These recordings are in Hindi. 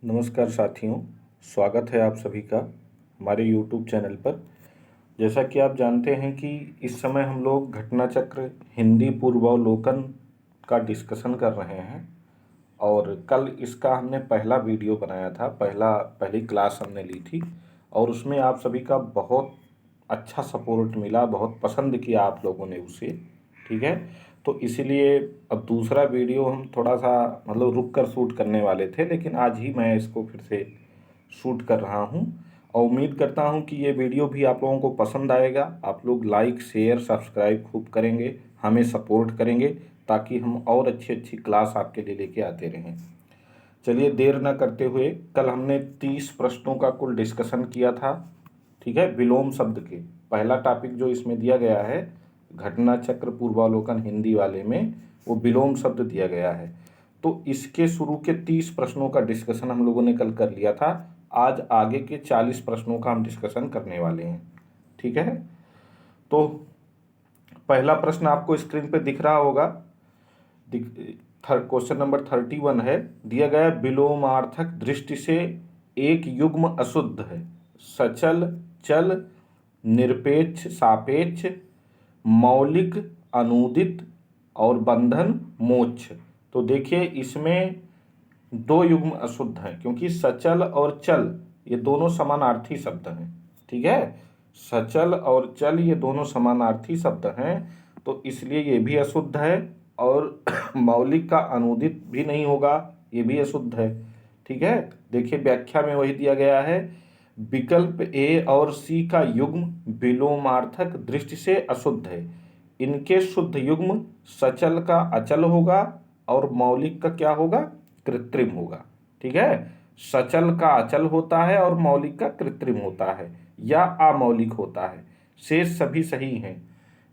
नमस्कार साथियों, स्वागत है आप सभी का हमारे YouTube चैनल पर। जैसा कि आप जानते हैं कि इस समय हम लोग घटना चक्र हिंदी पूर्वावलोकन का डिस्कशन कर रहे हैं और कल इसका हमने पहला वीडियो बनाया था, पहली क्लास हमने ली थी और उसमें आप सभी का बहुत अच्छा सपोर्ट मिला, बहुत पसंद किया आप लोगों ने उसे। ठीक है, तो इसीलिए अब दूसरा वीडियो हम थोड़ा सा मतलब रुक कर शूट करने वाले थे, लेकिन आज ही मैं इसको फिर से शूट कर रहा हूँ और उम्मीद करता हूँ कि ये वीडियो भी आप लोगों को पसंद आएगा। आप लोग लाइक शेयर सब्सक्राइब खूब करेंगे, हमें सपोर्ट करेंगे ताकि हम और अच्छी अच्छी क्लास आपके लिए लेके आते रहें। चलिए देर न करते हुए, कल हमने 30 प्रश्नों का कुल डिस्कशन किया था। ठीक है, विलोम शब्द के पहला टॉपिक जो इसमें दिया गया है घटना चक्र पूर्वावलोकन हिंदी वाले में, वो विलोम शब्द दिया गया है। तो इसके शुरू के 30 प्रश्नों का डिस्कशन हम लोगों ने कल कर लिया था। आज आगे के 40 प्रश्नों का हम डिस्कशन करने वाले हैं। ठीक है, तो पहला प्रश्न आपको स्क्रीन पे दिख रहा होगा। क्वेश्चन नंबर 31 है, दिया गया विलोमार्थक दृष्टि से एक युग्म अशुद्ध है। सचल, चल, निरपेक्ष, सापेक्ष, मौलिक, अनूदित और बंधन, मोक्ष। तो देखिए इसमें दो युग्म अशुद्ध हैं क्योंकि सचल और चल ये दोनों समानार्थी शब्द हैं। ठीक है, सचल और चल ये दोनों समानार्थी शब्द हैं, तो इसलिए ये भी अशुद्ध है और मौलिक का अनूदित भी नहीं होगा, ये भी अशुद्ध है। ठीक है, देखिए व्याख्या में वही दिया गया है, विकल्प ए और सी का युग्म विलोमार्थक दृष्टि से अशुद्ध है। इनके शुद्ध युग्म सचल का अचल होगा और मौलिक का क्या होगा, कृत्रिम होगा। ठीक है, सचल का अचल होता है और मौलिक का कृत्रिम होता है या अमौलिक होता है। शेष सभी सही हैं।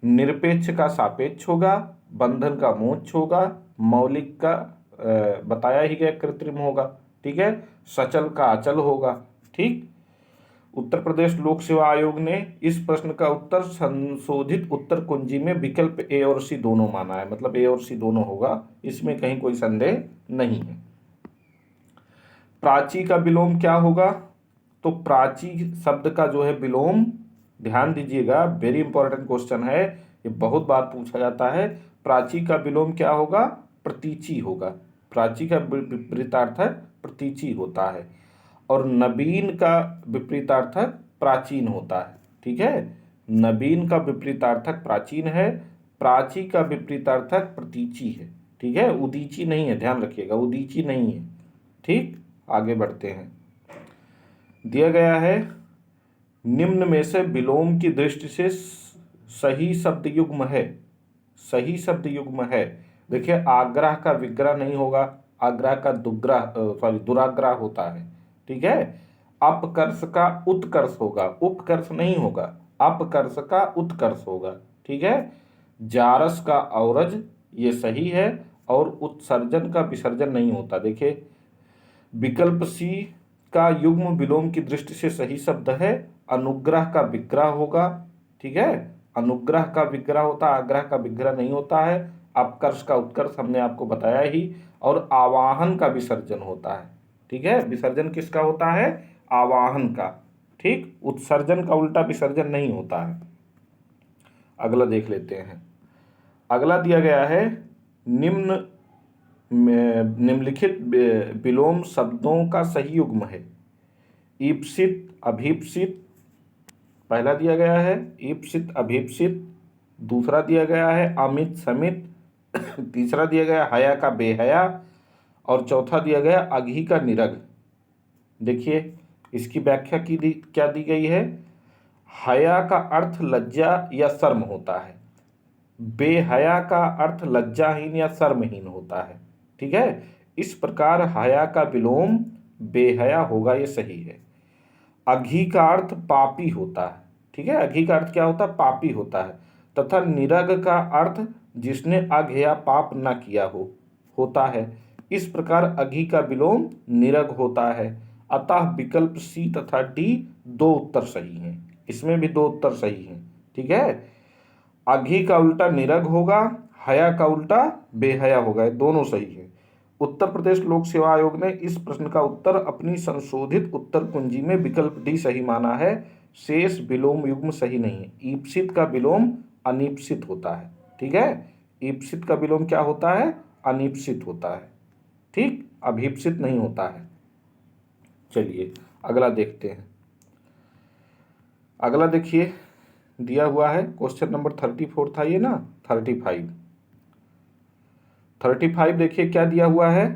निरपेक्ष का सापेक्ष होगा, बंधन का मोक्ष होगा, मौलिक का बताया ही गया कृत्रिम होगा। ठीक है, सचल का अचल होगा। ठीक, उत्तर प्रदेश लोक सेवा आयोग ने इस प्रश्न का उत्तर संशोधित उत्तर कुंजी में विकल्प ए और सी दोनों माना है, मतलब ए और सी दोनों होगा, इसमें कहीं कोई संदेह नहीं है। प्राची का विलोम क्या होगा, तो प्राची शब्द का जो है विलोम, ध्यान दीजिएगा, वेरी इंपॉर्टेंट क्वेश्चन है, ये बहुत बार पूछा जाता है। प्राची का विलोम क्या होगा, प्रतीची होगा। प्राची का विपरीतार्थक प्रतीची होता है और नवीन का विपरीतार्थक प्राचीन होता है। ठीक है, नवीन का विपरीतार्थक प्राचीन है, प्राची का विपरीतार्थक प्रतीची है। ठीक है, उदीची नहीं है, ध्यान रखिएगा, उदीची नहीं है। ठीक, आगे बढ़ते हैं। दिया गया है निम्न में से विलोम की दृष्टि से सही शब्द युग्म है। सही शब्द युग्म है, देखिए आग्रह का विग्रह नहीं होगा, आग्रह का दुराग्रह होता है। ठीक है, अपकर्ष का उत्कर्ष होगा, उपकर्ष नहीं होगा, अपकर्ष का उत्कर्ष होगा। ठीक है, जारस का औरज ये सही है और उत्सर्जन का विसर्जन नहीं होता। देखिए विकल्प सी का युग्म विलोम की दृष्टि से सही शब्द है, अनुग्रह का विग्रह होगा। ठीक है, अनुग्रह का विग्रह होता है, आग्रह का विग्रह नहीं होता है। अपकर्ष का उत्कर्ष हमने आपको बताया ही, और आवाहन का विसर्जन होता है। ठीक है, विसर्जन किसका होता है, आवाहन का। ठीक, उत्सर्जन का उल्टा विसर्जन नहीं होता है। अगला देख लेते हैं। अगला दिया गया है निम्नलिखित विलोम शब्दों का सही युग्म है। ईप्सित, अभीप्सित, पहला दिया गया है ईप्सित अभीप्सित, दूसरा दिया गया है अमित समित, तीसरा दिया गया हया का बेहया और चौथा दिया गया अघी का निरग। देखिए इसकी व्याख्या क्या दी गई है, हया का अर्थ लज्जा या शर्म होता है, बेहया का अर्थ लज्जाहीन या शर्महीन होता है। ठीक है, इस प्रकार हया का विलोम बेहया होगा, ये सही है। अघी का अर्थ पापी होता है। ठीक है, अघी का अर्थ क्या होता है, पापी होता है, तथा निरग का अर्थ जिसने अघ या पाप न किया हो होता है। इस प्रकार अघी का विलोम निरग होता है। अतः विकल्प सी तथा डी दो उत्तर सही हैं, इसमें भी दो उत्तर सही हैं। ठीक है, अघी का उल्टा निरग होगा, हया का उल्टा बेहया होगा, ये दोनों सही है। उत्तर प्रदेश लोक सेवा आयोग ने इस प्रश्न का उत्तर अपनी संशोधित उत्तर कुंजी में विकल्प डी सही माना है। शेष विलोम युग्म सही नहीं है। ईप्सित का विलोम अनीप्सित होता है। ठीक है, ईप्सित का विलोम क्या होता है? अनीप्सित होता है। ठीक, अभीप्सित नहीं होता है। चलिए अगला देखते हैं। अगला देखिए, दिया हुआ है क्वेश्चन नंबर 34 था ये ना, 35 देखिए क्या दिया हुआ है।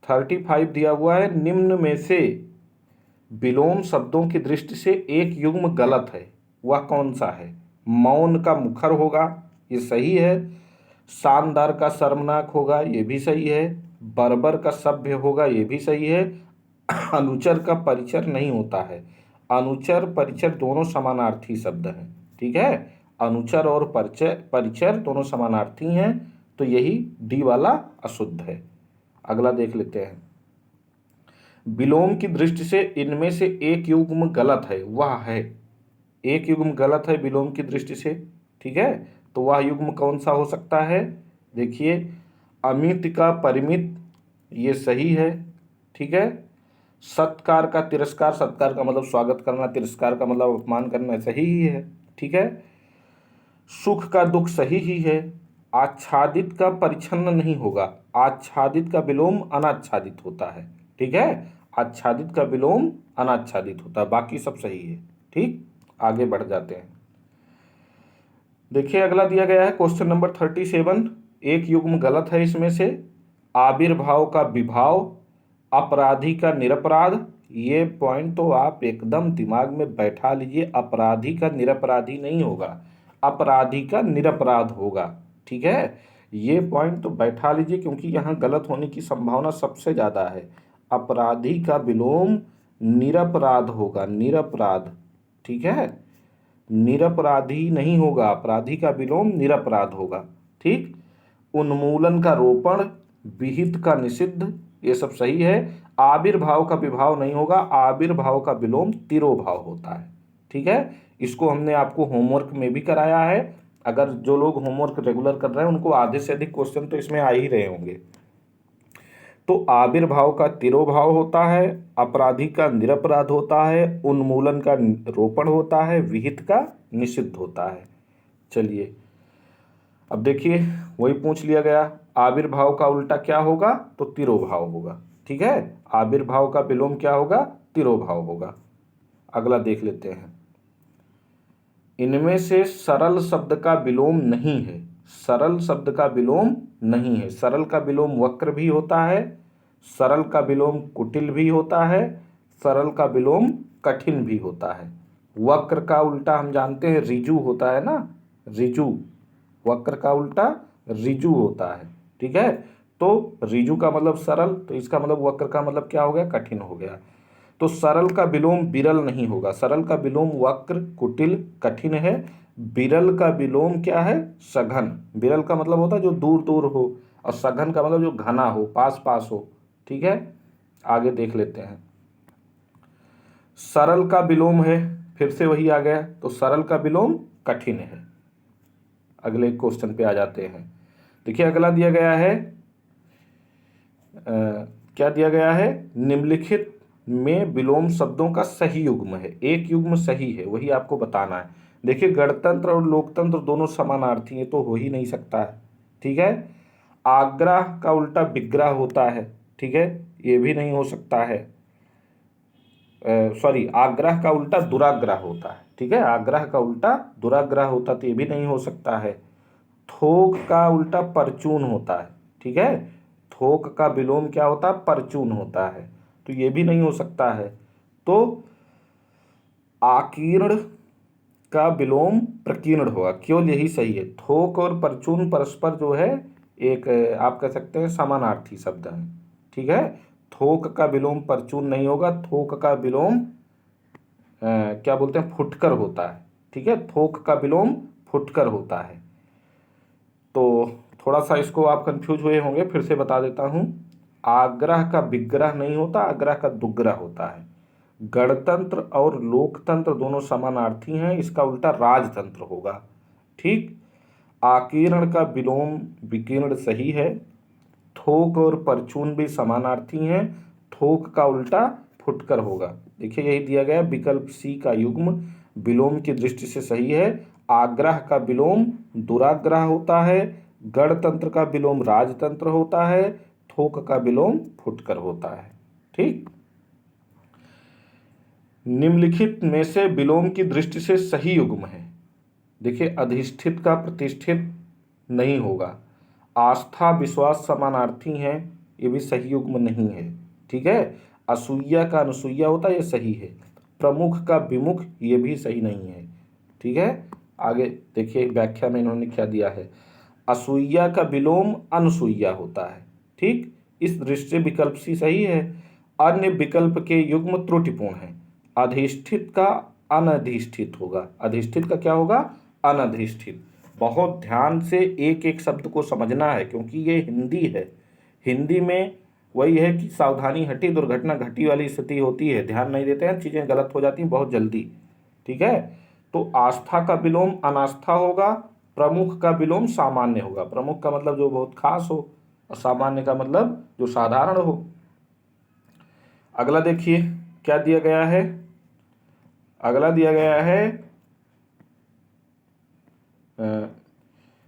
35 दिया हुआ है, निम्न में से विलोम शब्दों की दृष्टि से एक युग्म गलत है, वह कौन सा है? मौन का मुखर होगा, ये सही है। शानदार का शर्मनाक होगा, ये भी सही है। बर्बर का सभ्य होगा, ये भी सही है। अनुचर का परिचर नहीं होता है। अनुचर परिचर दोनों समानार्थी शब्द हैं। ठीक है, अनुचर और परिचर दोनों समानार्थी हैं, तो यही डी वाला अशुद्ध है। अगला देख लेते हैं। विलोम की दृष्टि से इनमें से एक युग्म गलत है, वह है, एक युग्म गलत है विलोम की दृष्टि से। ठीक है, तो वह युग्म कौन सा हो सकता है? देखिए, अमित का परिमित, ये सही है। ठीक है, सत्कार का तिरस्कार, सत्कार का मतलब स्वागत करना, तिरस्कार का मतलब अपमान करना, सही ही है। ठीक है, सुख का दुख सही ही है। आच्छादित का परिच्छन्न नहीं होगा, आच्छादित का विलोम अनाच्छादित होता है। ठीक है, आच्छादित का विलोम अनाच्छादित होता है, बाकी सब सही है। ठीक, आगे बढ़ जाते हैं। देखिए अगला दिया गया है क्वेश्चन नंबर 37, एक युग्म गलत है इसमें से। आविर्भाव का विभाव, अपराधी का निरपराध, ये पॉइंट तो आप एकदम दिमाग में बैठा लीजिए। अपराधी का निरपराधी नहीं होगा, अपराधी का निरपराध होगा। ठीक है, ये पॉइंट तो बैठा लीजिए, क्योंकि यहाँ गलत होने की संभावना सबसे ज़्यादा है। अपराधी का विलोम निरपराध होगा, निरपराध। ठीक है, निरपराधी नहीं होगा, अपराधी का विलोम निरपराध होगा। ठीक, उन्मूलन का रोपण, विहित का निषिद्ध, ये सब सही है। आविर्भाव का विभाव नहीं होगा, आविर्भाव का विलोम तिरोभाव होता है। ठीक है, इसको हमने आपको होमवर्क में भी कराया है। अगर जो लोग होमवर्क रेगुलर कर रहे हैं उनको आधे से अधिक क्वेश्चन तो इसमें आ ही रहे होंगे। तो आविर्भाव का तिरोभाव होता है, अपराधी का निरपराध होता है, उन्मूलन का रोपण होता है, विहित का निषिद्ध होता है। चलिए अब देखिए, वही पूछ लिया गया, आविर्भाव का उल्टा क्या होगा? तो तिरोभाव होगा। ठीक है, आविर्भाव का विलोम क्या होगा? तिरोभाव होगा। अगला देख लेते हैं। इनमें से सरल शब्द का विलोम नहीं है, सरल शब्द का विलोम नहीं है। सरल का विलोम वक्र भी होता है, सरल का विलोम कुटिल भी होता है, सरल का विलोम कठिन भी होता है। वक्र का उल्टा हम जानते हैं ऋजु होता है ना, ऋजु। वक्र का उल्टा ऋजु होता है। ठीक है, तो ऋजु का मतलब सरल, तो इसका मतलब वक्र का मतलब क्या हो गया? कठिन हो गया। तो सरल का विलोम विरल नहीं होगा, सरल का विलोम वक्र कुटिल कठिन है। विरल का विलोम क्या है? सघन। विरल का मतलब होता है जो दूर दूर हो, और सघन का मतलब जो घना हो, पास पास हो। ठीक है, आगे देख लेते हैं। सरल का विलोम है, फिर से वही आ गया, तो सरल का विलोम कठिन है। अगले क्वेश्चन पे आ जाते हैं। देखिए अगला दिया गया है, क्या दिया गया है? निम्नलिखित में विलोम शब्दों का सही युग्म है, एक युग्म सही है, वही आपको बताना है। देखिए गणतंत्र और लोकतंत्र दोनों समानार्थी हैं, तो हो ही नहीं सकता है। ठीक है, आग्रह का उल्टा विग्रह होता है। ठीक है, ये भी नहीं हो सकता है। सॉरी, आग्रह का उल्टा दुराग्रह होता है। ठीक है, आग्रह का उल्टा दुराग्रह होता, तो ये भी नहीं हो सकता है। थोक का उल्टा परचून होता है। ठीक है, थोक का विलोम क्या होता है? परचून होता है, तो ये भी नहीं हो सकता है। तो आकीर्ण का विलोम प्रकीर्ण होगा, केवल यही सही है। थोक और परचून परस्पर जो है एक आप कह सकते हैं समानार्थी शब्द हैं। ठीक है, थोक का विलोम परचून नहीं होगा, थोक का विलोम क्या बोलते हैं? फुटकर होता है। ठीक है, थोक का विलोम फुटकर होता है। तो थोड़ा सा इसको आप कंफ्यूज हुए होंगे, फिर से बता देता हूँ। आग्रह का विग्रह नहीं होता, आग्रह का दुग्रह होता है। गणतंत्र और लोकतंत्र दोनों समानार्थी हैं, इसका उल्टा राजतंत्र होगा। ठीक, आकीर्ण का विलोम विकीर्ण सही है। थोक और परचून भी समानार्थी हैं, थोक का उल्टा फुटकर होगा। देखिए यही दिया गया, विकल्प सी का युग्म विलोम की दृष्टि से सही है। आग्रह का विलोम दुराग्रह होता है, गणतंत्र का विलोम राजतंत्र होता है, थोक का विलोम फुटकर होता है। ठीक, निम्नलिखित में से विलोम की दृष्टि से सही युग्म है। देखिए अधिष्ठित का प्रतिष्ठित नहीं होगा, आस्था विश्वास समानार्थी हैं, ये भी सही युग्म नहीं है। ठीक है, असूया का अनुसूया होता है, ये सही है। प्रमुख का विमुख, ये भी सही नहीं है। ठीक है, आगे देखिए व्याख्या में इन्होंने क्या दिया है, असूया का विलोम अनुसूया होता है। ठीक, इस दृष्टि से विकल्प सी सही है। अन्य विकल्प के युग्म त्रुटिपूर्ण है। अधिष्ठित का अनधिष्ठित होगा, अधिष्ठित का क्या होगा, अनधिष्ठित। बहुत ध्यान से एक एक शब्द को समझना है, क्योंकि ये हिंदी है। हिंदी में वही है कि सावधानी हटी दुर्घटना घटी वाली स्थिति होती है, ध्यान नहीं देते हैं, चीज़ें गलत हो जाती हैं बहुत जल्दी। ठीक है, तो आस्था का विलोम अनास्था होगा, प्रमुख का विलोम सामान्य होगा। प्रमुख का मतलब जो बहुत खास हो, और सामान्य का मतलब जो साधारण हो। अगला देखिए क्या दिया गया है, अगला दिया गया है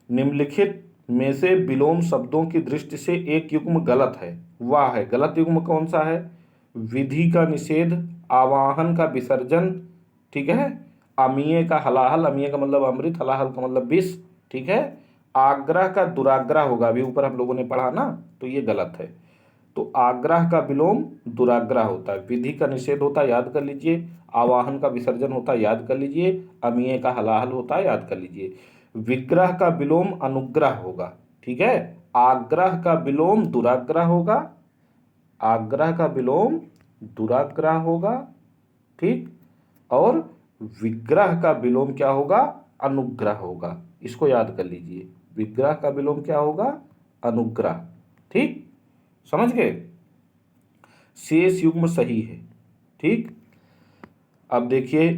निम्नलिखित में से विलोम शब्दों की दृष्टि से एक युग्म गलत है, वह है। गलत युग्म कौन सा है, विधि का निषेध, आवाहन का विसर्जन, ठीक है, अमीय का हलाहल, अमीय का मतलब अमृत, हलाहल का मतलब विष। ठीक है, आग्रह का दुराग्रह होगा, अभी ऊपर हम लोगों ने पढ़ा ना, तो ये गलत है। तो आग्रह का विलोम दुराग्रह होता है, विधि का निषेध होता है, याद कर लीजिए, आवाहन का विसर्जन होता है, याद कर लीजिए, अमीय का हलाहल होता है, याद कर लीजिए। विग्रह का विलोम अनुग्रह होगा। ठीक है, आग्रह का विलोम दुराग्रह होगा, आग्रह का विलोम दुराग्रह होगा। ठीक, और विग्रह का विलोम क्या होगा, अनुग्रह होगा। इसको याद कर लीजिए, विग्रह का विलोम क्या होगा, अनुग्रह। ठीक, समझ गए, शेष युग्म सही है। ठीक, अब देखिए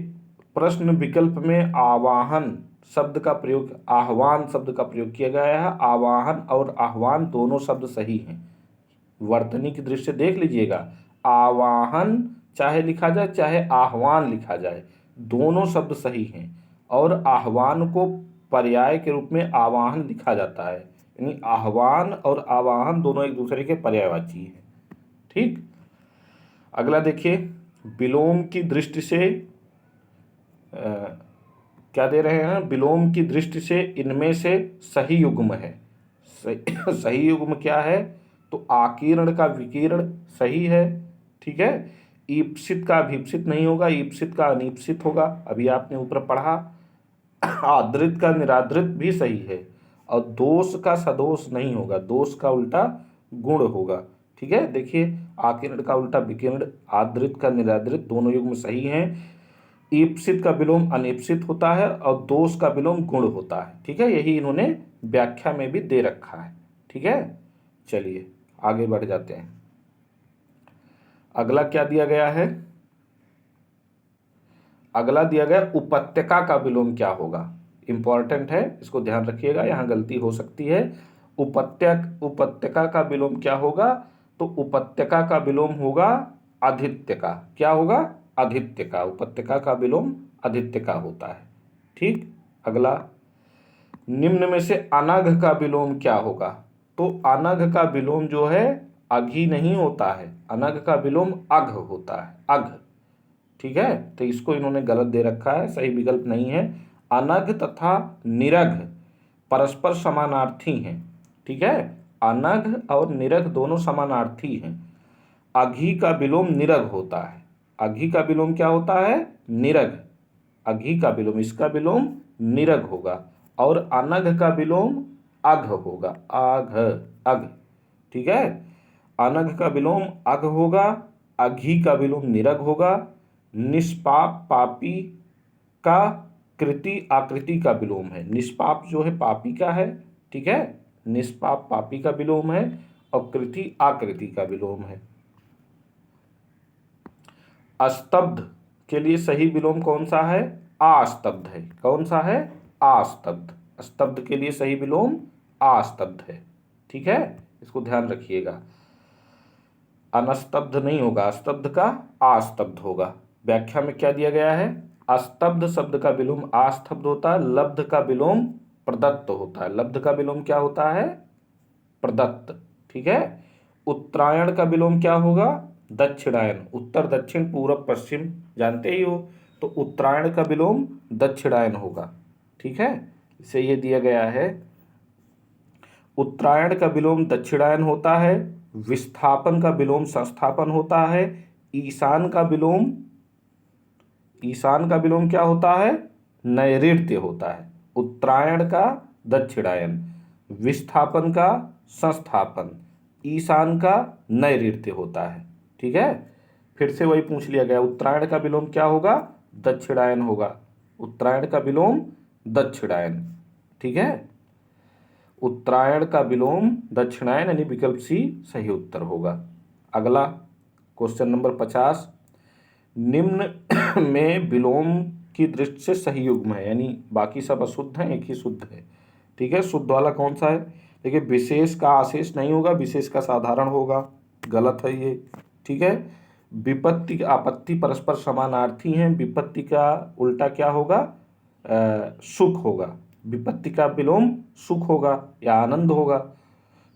प्रश्न विकल्प में आवाहन शब्द का प्रयोग, आह्वान शब्द का प्रयोग किया गया है। आवाहन और आह्वान दोनों शब्द सही हैं। वर्तनी की दृष्टि से देख लीजिएगा, आवाहन चाहे लिखा जाए चाहे आह्वान लिखा जाए, दोनों शब्द सही हैं। और आह्वान को पर्याय के रूप में आवाहन लिखा जाता है, यानी आह्वान और आवाहन दोनों एक दूसरे के पर्यायवाची हैं। ठीक, अगला देखिए, विलोम की दृष्टि से क्या दे रहे हैं, विलोम की दृष्टि से इनमें से सही युग्म है। सही युग्म क्या है, तो आकीर्ण का विकीर्ण सही है। ठीक है, ईप्सित का अभीप्सित नहीं होगा, ईप्सित का अनीप्सित होगा, अभी आपने ऊपर पढ़ा। आदृत का निरादृत भी सही है, और दोष का सदोष नहीं होगा, दोष का उल्टा गुण होगा। ठीक है, देखिए आकीर्ण का उल्टा विकीर्ण, आदृत का निरादृत, दोनों युग्म सही हैं। ईप्सित का विलोम अनीप्सित होता है, और दोष का विलोम गुण होता है। ठीक है, यही इन्होंने व्याख्या में भी दे रखा है। ठीक है, चलिए आगे बढ़ जाते हैं। अगला क्या दिया गया है, अगला दिया गया उपत्यका का विलोम क्या होगा। इंपॉर्टेंट है, इसको ध्यान रखिएगा, यहाँ गलती हो सकती है। उपत्यका का विलोम क्या होगा, तो उपत्यका का विलोम होगा आधित्य का। क्या होगा, आधित्य का। उपत्यका का विलोम आधित्य का होता है। ठीक, अगला, निम्न में से अनघ का विलोम क्या होगा, तो अनघ का विलोम जो है अघी नहीं होता है, अनघ का विलोम अघ होता है, अघ। ठीक है, तो इसको इन्होंने गलत दे रखा है, सही विकल्प नहीं है। अनघ तथा निरघ परस्पर समानार्थी हैं। ठीक है, अनघ और निरघ दोनों समानार्थी हैं। अघी का विलोम निरघ होता है, अघी का विलोम क्या होता है, निरघ। अघी का विलोम, इसका विलोम निरघ होगा, और अनघ का विलोम अघ होगा, आघ, अघ। ठीक है, अनघ का विलोम अघ होगा, अघी का विलोम निरघ होगा। निष्पाप पापी का कृति आकृति का विलोम है, निष्पाप जो है पापी का है। ठीक है, निष्पाप पापी का विलोम है, और कृति आकृति का विलोम है। अस्तब्ध के लिए सही विलोम कौन सा है, आस्तब्ध है। कौन सा है, आस्तब्ध। स्तब्ध के लिए सही विलोम आस्तब्ध है। ठीक है, इसको ध्यान रखिएगा। अनस्तब्ध नहीं होगा, स्तब्ध का आस्तब्ध होगा। व्याख्या में क्या दिया गया है, अस्तब्ध शब्द का विलोम आस्तब्ध होता है, लब्ध का विलोम प्रदत्त होता है। लब्ध का विलोम क्या होता है, प्रदत्त। ठीक है। उत्तरायण का विलोम क्या होगा, दक्षिणायन। उत्तर दक्षिण पूरब पश्चिम जानते ही हो, तो उत्तरायण का विलोम दक्षिणायन होगा। ठीक है, इसे ये दिया गया है। उत्तरायण का विलोम दक्षिणायन होता है, विस्थापन का विलोम संस्थापन होता है, ईशान का विलोम क्या होता है, नैऋत्य होता है। उत्तरायण का दक्षिणायन, विस्थापन का संस्थापन, ईशान का नैऋत्य होता है। ठीक है, फिर से वही पूछ लिया गया, उत्तरायण का विलोम क्या होगा, दक्षिणायन होगा। उत्तरायण का विलोम दक्षिणायन। ठीक है, उत्तरायण का विलोम दक्षिणायन यानी विकल्प सी सही उत्तर होगा। अगला क्वेश्चन नंबर 50, निम्न में विलोम की दृष्टि से सही युग्म है, यानी बाकी सब अशुद्ध हैं, एक ही शुद्ध है। ठीक है, शुद्ध वाला कौन सा है, देखिए विशेष का आशेष नहीं होगा, विशेष का साधारण होगा, गलत है ये। ठीक है, विपत्ति आपत्ति परस्पर समानार्थी हैं, विपत्ति का उल्टा क्या होगा, सुख होगा। विपत्ति का विलोम सुख होगा या आनंद होगा।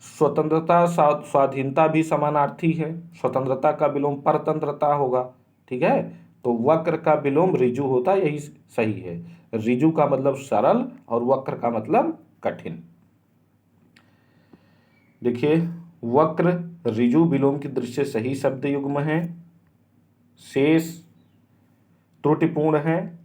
स्वतंत्रता स्वाधीनता भी समानार्थी है, स्वतंत्रता का विलोम परतंत्रता होगा। ठीक है, तो वक्र का विलोम ऋजु होता है, यही सही है। ऋजु का मतलब सरल और वक्र का मतलब कठिन। देखिए, वक्र ऋजु विलोम की दृष्टि से सही शब्द युग्म है, शेष त्रुटिपूर्ण है,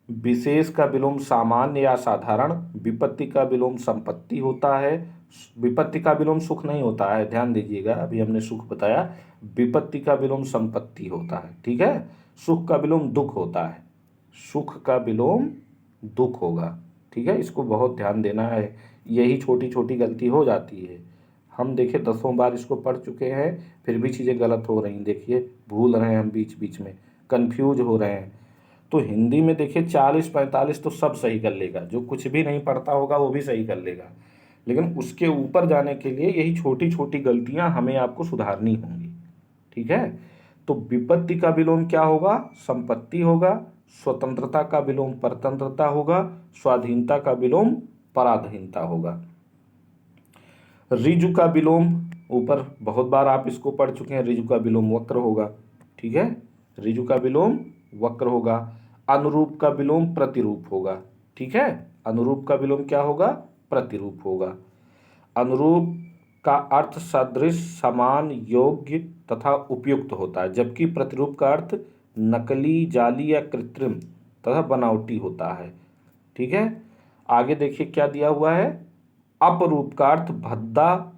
विशेष का विलोम सामान्य या साधारण, विपत्ति का विलोम संपत्ति होता है, विपत्ति का विलोम सुख नहीं होता है, ध्यान दीजिएगा, अभी हमने सुख बताया, विपत्ति का विलोम संपत्ति होता है। ठीक है, सुख का विलोम दुख होता है, सुख का विलोम दुख होगा। ठीक है, इसको बहुत ध्यान देना है, यही छोटी छोटी गलती हो जाती है। हम देखिए 10 बार इसको पढ़ चुके हैं, फिर भी चीज़ें गलत हो रही, देखिए भूल रहे हैं हम, बीच बीच में कंफ्यूज हो रहे हैं। तो हिंदी में देखिए 40-45 तो सब सही कर लेगा, जो कुछ भी नहीं पढ़ता होगा वो भी सही कर लेगा, लेकिन उसके ऊपर जाने के लिए यही छोटी छोटी गलतियां हमें आपको सुधारनी होंगी। ठीक है, तो विपत्ति का विलोम क्या होगा, संपत्ति होगा, स्वतंत्रता का विलोम परतंत्रता होगा, स्वाधीनता का विलोम पराधीनता होगा। ऋजु का विलोम ऊपर बहुत बार आप इसको पढ़ चुके हैं, ऋजु का विलोम वक्र होगा। ठीक है, ऋजु का विलोम वक्र होगा। अनुरूप का विलोम प्रतिरूप होगा। ठीक है, अनुरूप का विलोम क्या होगा, प्रतिरूप होगा। अनुरूप का अर्थ सदृश, समान, योग्य तथा उपयुक्त होता है, जबकि प्रतिरूप का अर्थ नकली, जाली या कृत्रिम तथा बनावटी होता है। ठीक है, आगे देखिए क्या दिया हुआ है, अपरूप का अर्थ भद्दा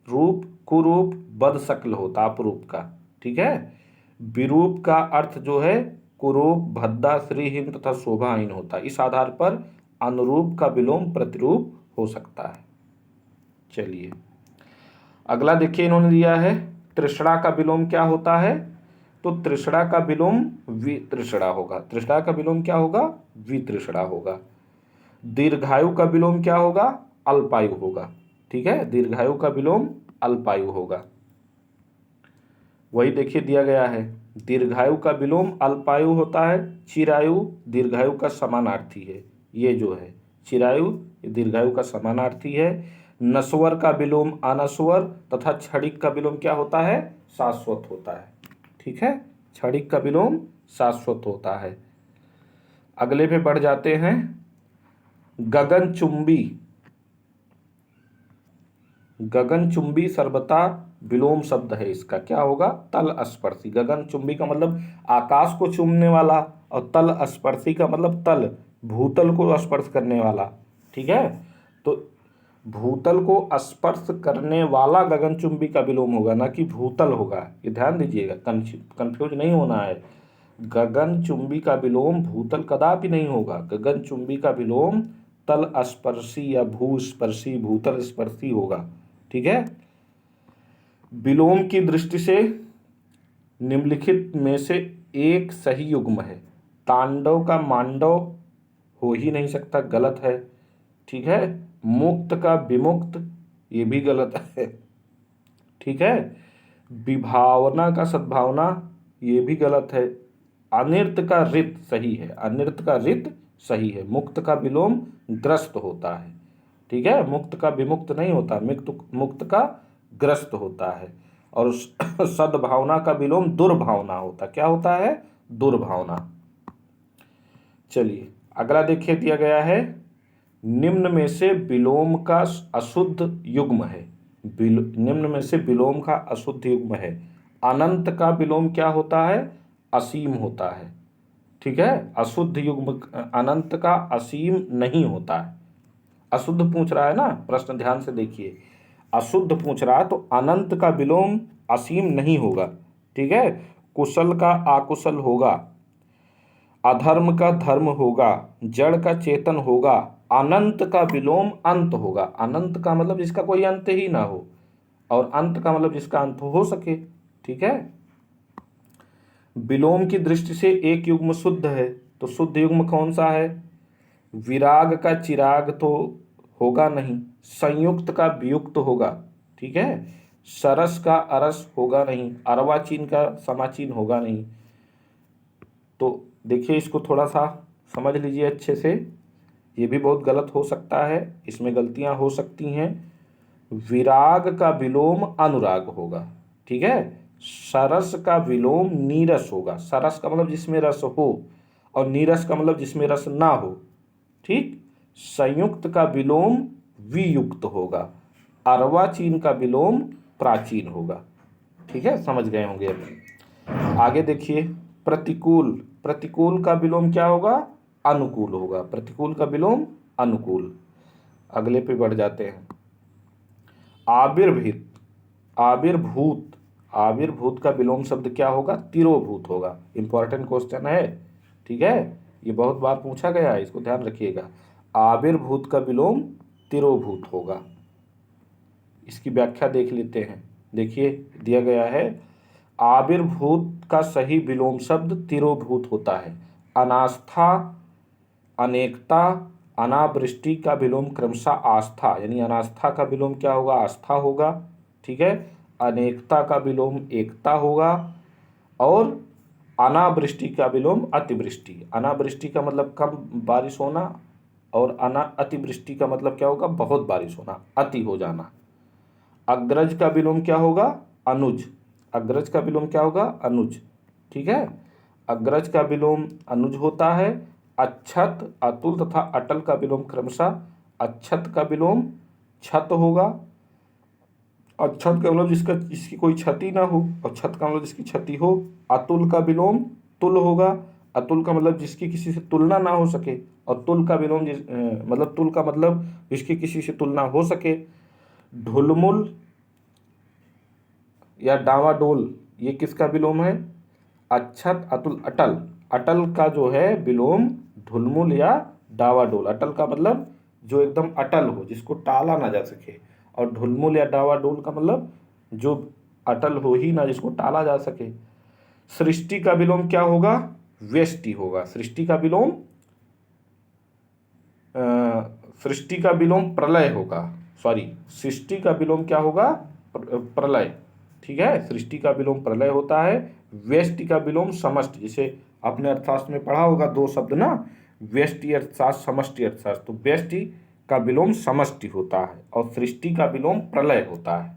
रूप, कुरूप, बदशक्ल होता है अपरूप का। ठीक है, विरूप का अर्थ जो है कुरूप, भद्दा, श्रीहीन तथा शोभाहीन होता है। इस आधार पर अनुरूप का विलोम प्रतिरूप हो सकता है। चलिए अगला देखिए, इन्होंने दिया है तृष्णा का विलोम क्या होता है, तो तृष्णा का विलोम वितृष्णा होगा। तृष्णा का विलोम क्या होगा, वितृष्णा होगा। दीर्घायु का विलोम क्या होगा, अल्पायु होगा। ठीक है, दीर्घायु का विलोम अल्पायु होगा। वही देखिए दिया गया है, दीर्घायु का विलोम अल्पायु होता है, चिरायु दीर्घायु का समानार्थी है। ये जो है चिरायु दीर्घायु का समानार्थी है। नश्वर का विलोम अनश्वर तथा क्षणिक का विलोम क्या होता है, शाश्वत होता है। ठीक है, क्षणिक का विलोम शाश्वत होता है। अगले पे बढ़ जाते हैं, गगनचुंबी। गगनचुंबी सर्वथा विलोम शब्द है, इसका क्या होगा, तल स्पर्शी। गगनचुंबी का मतलब आकाश को चूमने वाला, और तल स्पर्शी का मतलब तल, भूतल को स्पर्श करने वाला। ठीक है, तो भूतल को स्पर्श करने वाला गगनचुंबी का विलोम होगा, ना कि भूतल होगा, ये ध्यान दीजिएगा, कंफ्यूज नहीं होना है। गगनचुंबी का विलोम भूतल कदापि नहीं होगा, गगनचुंबी का विलोम तल स्पर्शी या भूस्पर्शी, भूतल स्पर्शी होगा। ठीक है, विलोम की दृष्टि से निम्नलिखित में से एक सही युग्म है। तांडव का मांडव हो ही नहीं सकता, गलत है। ठीक है, मुक्त का विमुक्त, ये भी गलत है। ठीक है। विभावना का सद्भावना ये भी गलत है। अनिर्त का रित सही है, अनिर्त का रित सही है। मुक्त का विलोम ग्रस्त होता है, ठीक है। मुक्त का विमुक्त नहीं होता, मुक्त का ग्रस्त होता है। और सद्भावना का विलोम दुर्भावना होता, क्या होता है? दुर्भावना। चलिए अगला देखिए, दिया गया है निम्न में से विलोम का अशुद्ध युग्म है। निम्न में से विलोम का अशुद्ध युग्म है। अनंत का विलोम क्या होता है? असीम होता है, ठीक है। अशुद्ध युग्म अनंत का असीम नहीं होता है। अशुद्ध पूछ रहा है ना प्रश्न, ध्यान से देखिए। अशुद्ध पूछ रहा है तो अनंत का विलोम असीम नहीं होगा, ठीक है। कुशल का आकुशल होगा, अधर्म का धर्म होगा, जड़ का चेतन होगा, अनंत का विलोम अंत होगा। अनंत का मतलब जिसका कोई अंत ही ना हो, और अंत का मतलब जिसका अंत हो सके, ठीक है। विलोम की दृष्टि से एक युग्म शुद्ध है, तो शुद्ध युग्म कौन सा है? विराग का चिराग तो होगा नहीं, संयुक्त का वियुक्त होगा, ठीक है। सरस का अरस होगा नहीं, अर्वाचीन का समाचीन होगा नहीं। तो देखिए इसको थोड़ा सा समझ लीजिए अच्छे से, ये भी बहुत गलत हो सकता है, इसमें गलतियां हो सकती हैं। विराग का विलोम अनुराग होगा, ठीक है। सरस का विलोम नीरस होगा। सरस का मतलब जिसमें रस हो, और नीरस का मतलब जिसमें रस ना हो, ठीक। संयुक्त का विलोम वियुक्त होगा। अर्वाचीन का विलोम प्राचीन होगा, ठीक है। समझ गए होंगे अब। आगे देखिए, प्रतिकूल। प्रतिकूल का विलोम क्या होगा? अनुकूल होगा। प्रतिकूल का विलोम अनुकूल। अगले पे बढ़ जाते हैं। आविर्भूत। आविर्भूत। आविर्भूत का विलोम शब्द क्या होगा? तिरोभूत होगा। इंपॉर्टेंट क्वेश्चन है, ठीक है। ये बहुत बार पूछा गया है, इसको ध्यान रखिएगा। आविर्भूत का विलोम तिरोभूत होगा। इसकी व्याख्या देख लेते हैं। देखिए दिया गया है, आविर्भूत का सही विलोम शब्द तिरोभूत होता है। अनास्था, अनेकता, अनावृष्टि का विलोम क्रमशः आस्था, यानी अनास्था का विलोम क्या होगा? आस्था होगा, ठीक है। अनेकता का विलोम एकता होगा, और अनावृष्टि का विलोम अतिवृष्टि। अनावृष्टि का मतलब कम बारिश होना, और अतिवृष्टि का मतलब क्या होगा? बहुत बारिश होना, अति हो जाना। अग्रज का विलोम क्या होगा? अनुज। अग्रज का विलोम क्या होगा? अनुज, ठीक है। अग्रज का विलोम अनुज होता है। अच्छत, अतुल तथा अटल का विलोम क्रमशः अच्छत का विलोम छत होगा। अच्छत का मतलब जिसकी कोई क्षति ना हो, और छत का मतलब जिसकी क्षति हो। अतुल का विलोम तुल होगा। अतुल का मतलब जिसकी किसी से तुलना ना हो सके, और तुल का विलोम मतलब तुल का मतलब जिसकी किसी से तुलना हो सके। ढुलमुल या डावाडोल, ये किसका विलोम है? अच्छत, अतुल, अटल। अटल का जो है विलोम ढुलमुल या डावाडोल। अटल का मतलब जो एकदम अटल हो, जिसको टाला ना जा सके, और ढुलमुल या डावाडोल का मतलब जो अटल हो ही ना, जिसको टाला जा सके। सृष्टि का विलोम क्या होगा? व्यष्टि होगा। सृष्टि का विलोम सृष्टि का विलोम प्रलय होगा। सॉरी, सृष्टि का विलोम क्या होगा? प्रलय, ठीक है। सृष्टि का विलोम प्रलय होता है। व्यष्टि का विलोम समष्टि। जैसे आपने अर्थशास्त्र में पढ़ा होगा दो शब्द ना, व्यष्टि अर्थशास्त्र, समष्टि अर्थशास्त्र। तो व्यष्टि का विलोम समष्टि होता है, और सृष्टि का विलोम प्रलय होता है,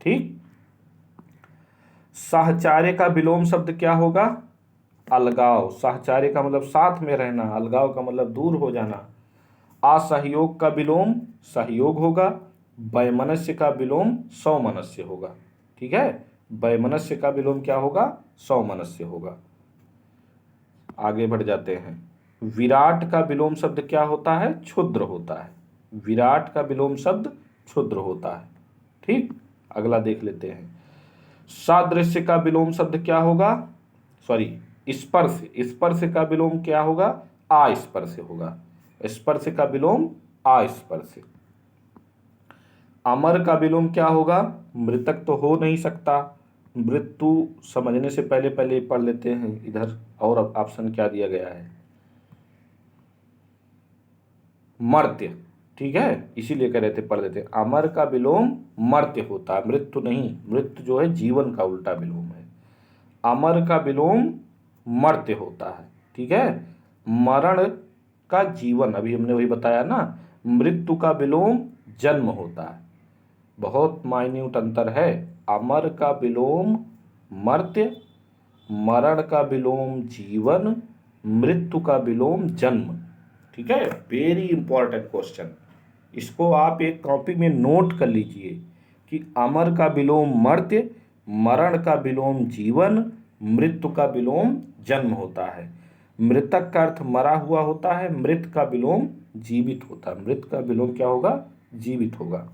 ठीक। साहचर्य का विलोम शब्द क्या होगा? अलगाव। साहचर्य का मतलब साथ में रहना, अलगाव का मतलब दूर हो जाना। असहयोग का विलोम सहयोग होगा। वैमनस्य का विलोम सौमनस्य होगा, ठीक है। वैमनस्य का विलोम क्या होगा? सौमनस्य होगा। आगे बढ़ जाते हैं। विराट का विलोम शब्द क्या होता है? क्षुद्र होता है। विराट का विलोम शब्द क्षुद्र होता है, ठीक। अगला देख लेते हैं। सादृश्य का विलोम शब्द क्या होगा? सॉरी, स्पर्श। स्पर्श का विलोम क्या होगा? अस्पर्श होगा। स्पर्श का विलोम अस्पर्श। अमर का विलोम क्या होगा? मृतक तो हो नहीं सकता। मृत्यु समझने से पहले पहले पढ़ लेते हैं इधर, और ऑप्शन क्या दिया गया है? मर्त्य, ठीक है, इसीलिए कह रहे थे पढ़ देते। अमर का विलोम मर्त्य होता है, मृत्यु नहीं, मृत्यु जो है जीवन का उल्टा विलोम है। अमर का विलोम मर्त्य होता है, ठीक है। मरण का जीवन, अभी हमने वही बताया ना। मृत्यु का विलोम जन्म होता है, बहुत माइन्यूट अंतर है। अमर का विलोम मर्त्य, मरण का विलोम जीवन, मृत्यु का विलोम जन्म, ठीक है। वेरी इंपॉर्टेंट क्वेश्चन, इसको आप एक कॉपी में नोट कर लीजिए कि अमर का विलोम मर्त्य, मरण का विलोम जीवन, मृत्यु का विलोम जन्म होता है। मृतक का अर्थ मरा हुआ होता है, मृत का विलोम जीवित होता है। मृत का विलोम क्या होगा? जीवित होगा।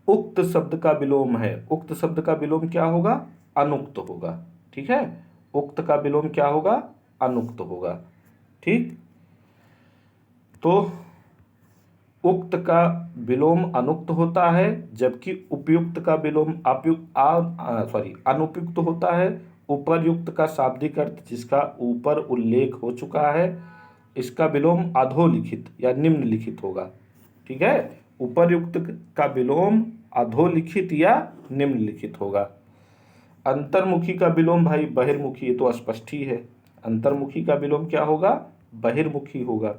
उक्त शब्द का विलोम है, उक्त शब्द का विलोम क्या होगा? अनुक्त होगा, ठीक है। उक्त का विलोम क्या होगा? अनुक्त होगा, ठीक। तो उक्त का विलोम अनुक्त होता है, जबकि उपयुक्त का विलोम अनुपयुक्त होता है। उपर्युक्त का शाब्दिक अर्थ जिसका ऊपर उल्लेख हो चुका है, इसका विलोम अधोलिखित या निम्नलिखित होगा, ठीक है। उपर्युक्त का विलोम अधोलिखित या निम्नलिखित होगा। अंतर्मुखी का विलोम भाई बहिर्मुखी, ये तो स्पष्ट ही है। अंतर्मुखी का विलोम क्या होगा? बहिर्मुखी होगा,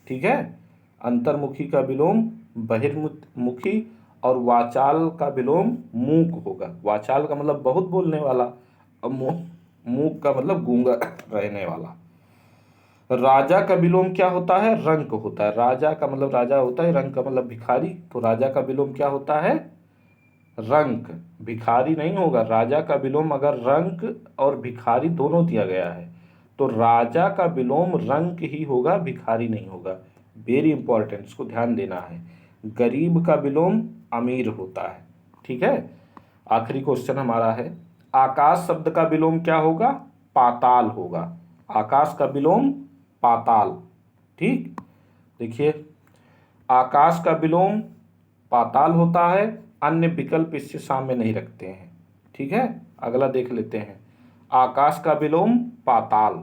ठीक है। अंतर्मुखी का विलोम बहिर्मुखी, और वाचाल का विलोम मूक होगा। वाचाल का मतलब बहुत बोलने वाला, और मूक का मतलब गूंगा रहने वाला। राजा का विलोम क्या होता है? रंक होता है। राजा का मतलब राजा होता है, रंक का मतलब भिखारी, तो राजा का विलोम क्या होता है? रंक, भिखारी नहीं होगा। राजा का विलोम अगर रंक और भिखारी दोनों दिया गया है तो राजा का विलोम रंक ही होगा, भिखारी नहीं होगा। वेरी इंपॉर्टेंट, इसको ध्यान देना है। गरीब का विलोम अमीर होता है, ठीक है। आखिरी क्वेश्चन हमारा है, आकाश शब्द का विलोम क्या होगा? पाताल होगा। आकाश का विलोम पाताल, ठीक। देखिए, आकाश का विलोम पाताल होता है, अन्य विकल्प इससे सामने नहीं रखते हैं, ठीक है। अगला देख लेते हैं, आकाश का विलोम पाताल,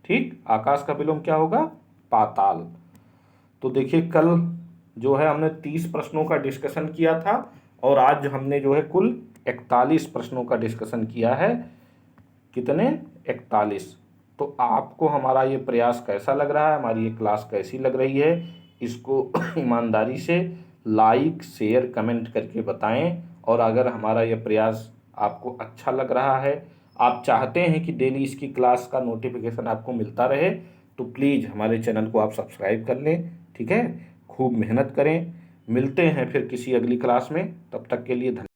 ठीक। आकाश का विलोम क्या होगा? पाताल। तो देखिए, कल जो है हमने 30 प्रश्नों का डिस्कशन किया था, और आज हमने जो है कुल 41 प्रश्नों का डिस्कशन किया है। कितने? 41। तो आपको हमारा ये प्रयास कैसा लग रहा है, हमारी ये क्लास कैसी लग रही है, इसको ईमानदारी से लाइक शेयर कमेंट करके बताएं। और अगर हमारा ये प्रयास आपको अच्छा लग रहा है, आप चाहते हैं कि डेली इसकी क्लास का नोटिफिकेशन आपको मिलता रहे, तो प्लीज़ हमारे चैनल को आप सब्सक्राइब कर लें, ठीक है। खूब मेहनत करें। मिलते हैं फिर किसी अगली क्लास में, तब तक के लिए धन्यवाद।